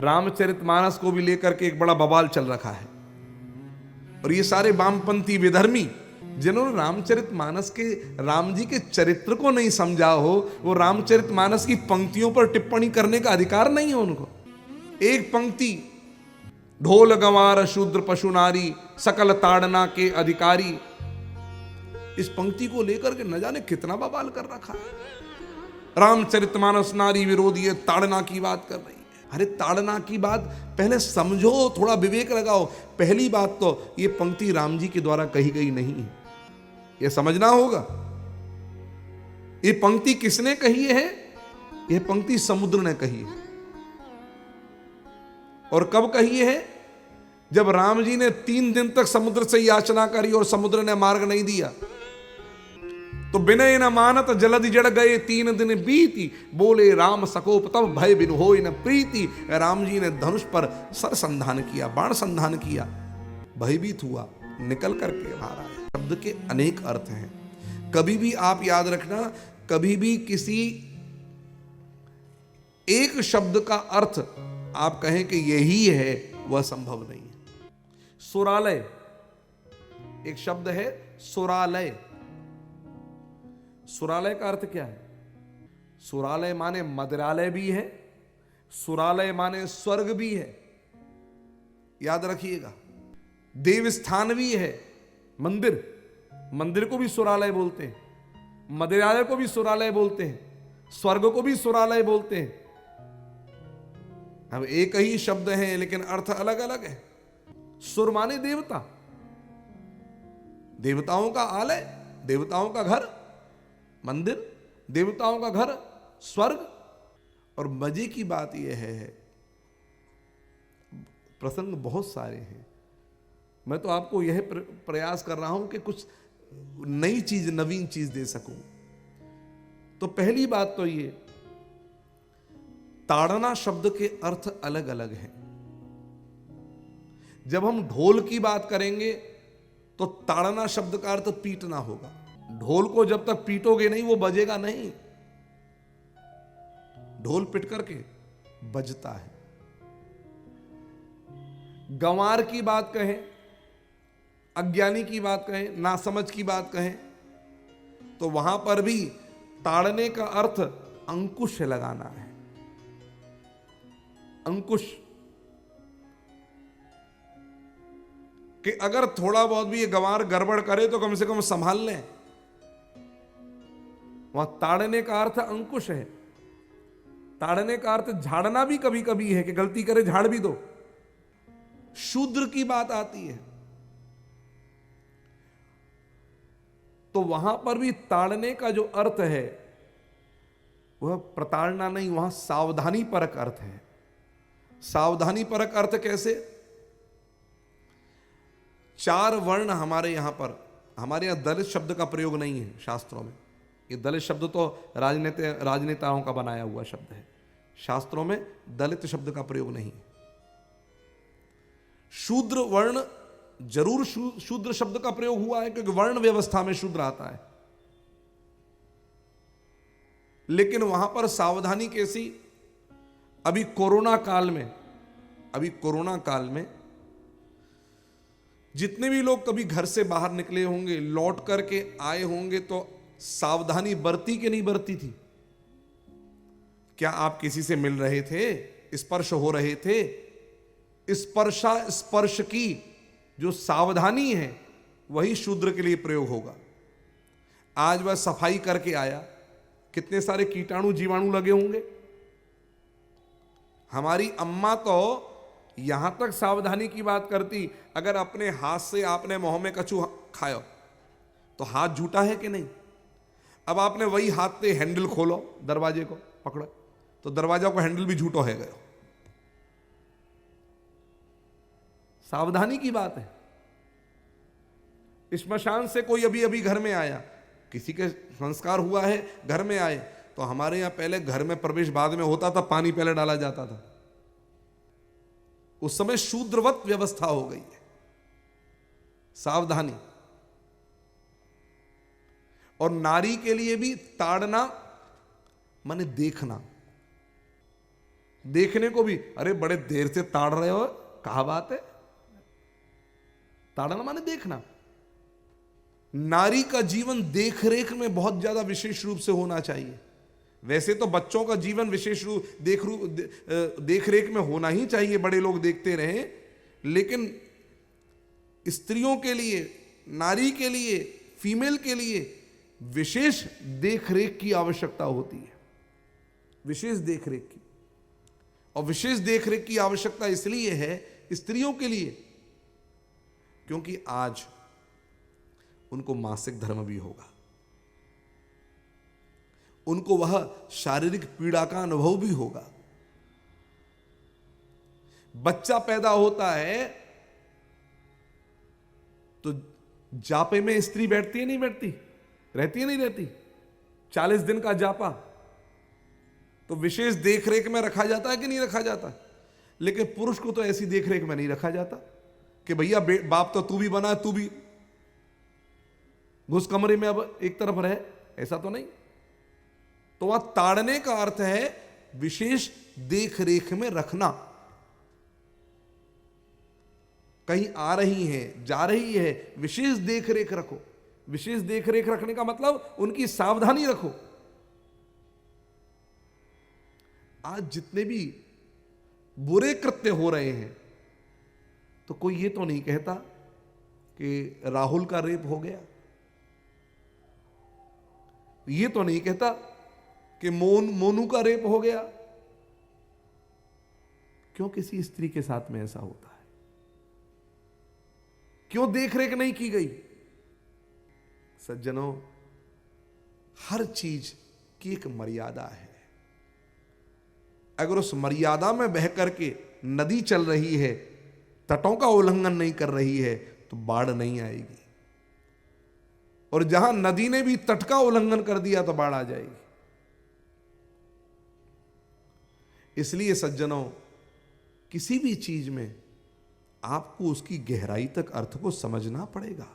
रामचरितमानस को भी लेकर के एक बड़ा बवाल चल रखा है। और ये सारे वामपंथी विधर्मी जिन्होंने रामचरितमानस के राम जी के चरित्र को नहीं समझा हो, वो रामचरितमानस की पंक्तियों पर टिप्पणी करने का अधिकार नहीं है उनको। एक पंक्ति, ढोल गंवार शूद्र पशु नारी सकल ताड़ना के अधिकारी, इस पंक्ति को लेकर के न जाने कितना बवाल कर रखा है। रामचरितमानस नारी विरोधी है, ताड़ना की बात कर रही है। अरे ताड़ना की बात पहले समझो, थोड़ा विवेक लगाओ। पहली बात तो ये पंक्ति राम जी के द्वारा कही गई नहीं है, यह समझना होगा। ये पंक्ति किसने कही है? यह पंक्ति समुद्र ने कही है। और कब कही है? जब राम जी ने 3 दिन तक समुद्र से याचना करी और समुद्र ने मार्ग नहीं दिया, तो विनय न मानत जलधि जड़ गए 3 दिन बीती, बोले राम सकोप तब भय बिनु होय न प्रीति। राम जी ने धनुष पर सर संधान किया, बाण संधान किया, भयभीत हुआ, निकल करके बाहर आया। शब्द के अनेक अर्थ हैं। कभी भी आप याद रखना, कभी भी किसी एक शब्द का अर्थ आप कहें कि यही है, वह संभव नहीं है। सुरालय एक शब्द है, सुरालय। सुरालय का अर्थ क्या है? सुरालय माने मदिरालय भी है, सुरालय माने स्वर्ग भी है, याद रखिएगा। देवस्थान भी है, मंदिर, मंदिर को भी सुरालय बोलते हैं, मदिरालय को भी सुरालय बोलते हैं, स्वर्ग को भी सुरालय बोलते हैं। अब एक ही शब्द है लेकिन अर्थ अलग अलग है। सुर माने देवता, देवताओं का आलय, देवताओं का घर, मंदिर, देवताओं का घर, स्वर्ग। और मजे की बात यह है, प्रसंग बहुत सारे हैं, मैं तो आपको यह प्रयास कर रहा हूं कि कुछ नई चीज, नवीन चीज दे सकूं। तो पहली बात तो ये, ताड़ना शब्द के अर्थ अलग अलग हैं। जब हम ढोल की बात करेंगे तो ताड़ना शब्द का अर्थ पीटना होगा। ढोल को जब तक पीटोगे नहीं वो बजेगा नहीं। ढोल पिट करके बजता है। गंवार की बात कहें, अज्ञानी की बात कहें, नासमझ की बात कहें, तो वहां पर भी ताड़ने का अर्थ अंकुश लगाना है। अंकुश, कि अगर थोड़ा बहुत भी ये गंवार गड़बड़ करे तो कम से कम संभाल लें। वहां ताड़ने का अर्थ अंकुश है। ताड़ने का अर्थ झाड़ना भी कभी कभी है, कि गलती करे झाड़ भी दो। शूद्र की बात आती है तो वहां पर भी ताड़ने का जो अर्थ है वह प्रताड़ना नहीं, वहां सावधानी परक अर्थ है। सावधानी परक अर्थ कैसे? 4 वर्ण हमारे यहां पर, हमारे यहां दलित शब्द का प्रयोग नहीं है शास्त्रों में। ये दलित शब्द तो राजनेताओं का बनाया हुआ शब्द है। शास्त्रों में दलित शब्द का प्रयोग नहीं है। शूद्र वर्ण जरूर शूद्र शब्द का प्रयोग हुआ है, क्योंकि वर्ण व्यवस्था में शूद्र आता है। लेकिन वहां पर सावधानी कैसी? अभी कोरोना काल में जितने भी लोग कभी घर से बाहर निकले होंगे, लौट करके आए होंगे, तो सावधानी बरती कि नहीं बरती थी? क्या आप किसी से मिल रहे थे? स्पर्श हो रहे थे? स्पर्श की जो सावधानी है वही शूद्र के लिए प्रयोग होगा। आज वह सफाई करके आया, कितने सारे कीटाणु जीवाणु लगे होंगे। हमारी अम्मा तो यहां तक सावधानी की बात करती, अगर अपने हाथ से आपने मुंह में कछू खाया तो हाथ झूठा है कि नहीं? अब आपने वही हाथ से हैंडल खोलो, दरवाजे को पकड़ो, तो दरवाजा को हैंडल भी झूठो है गयो। सावधानी की बात है। स्मशान से कोई अभी अभी घर में आया, किसी के संस्कार हुआ है, घर में आए, तो हमारे यहां पहले घर में प्रवेश बाद में होता था, पानी पहले डाला जाता था। उस समय शूद्रवत व्यवस्था हो गई है। सावधानी। और नारी के लिए भी ताड़ना माने देखना। देखने को भी, अरे बड़े देर से ताड़ रहे हो, कहा बात है? ताड़ना माने देखना। नारी का जीवन देख रेख में बहुत ज्यादा विशेष रूप से होना चाहिए। वैसे तो बच्चों का जीवन विशेष रूप देख रेख में होना ही चाहिए, बड़े लोग देखते रहे, लेकिन स्त्रियों के लिए, नारी के लिए, फीमेल के लिए विशेष देख रेख की आवश्यकता होती है, विशेष देख रेख की। और विशेष देख रेख की आवश्यकता इसलिए है स्त्रियों के लिए क्योंकि आज उनको मासिक धर्म भी होगा, उनको वह शारीरिक पीड़ा का अनुभव भी होगा। बच्चा पैदा होता है तो जापे में स्त्री बैठती है नहीं बैठती, रहती है नहीं रहती, 40 दिन का जापा तो विशेष देखरेख में रखा जाता है कि नहीं रखा जाता? लेकिन पुरुष को तो ऐसी देखरेख में नहीं रखा जाता कि भैया बाप तो तू भी बना, तू भी घुस कमरे में अब एक तरफ रहे, ऐसा तो नहीं। तो वह ताड़ने का अर्थ है विशेष देखरेख में रखना। कहीं आ रही है, जा रही है, विशेष देखरेख रखो। विशेष देखरेख रखने का मतलब उनकी सावधानी रखो। आज जितने भी बुरे कृत्य हो रहे हैं तो कोई ये तो नहीं कहता कि राहुल का रेप हो गया, ये तो नहीं कहता कि मोनू का रेप हो गया। क्यों किसी स्त्री के साथ में ऐसा होता है? क्यों देखरेख नहीं की गई? सज्जनों, हर चीज की एक मर्यादा है। अगर उस मर्यादा में बह करके नदी चल रही है, तटों का उल्लंघन नहीं कर रही है, तो बाढ़ नहीं आएगी। और जहां नदी ने भी तट का उल्लंघन कर दिया तो बाढ़ आ जाएगी। इसलिए सज्जनों, किसी भी चीज में आपको उसकी गहराई तक अर्थ को समझना पड़ेगा।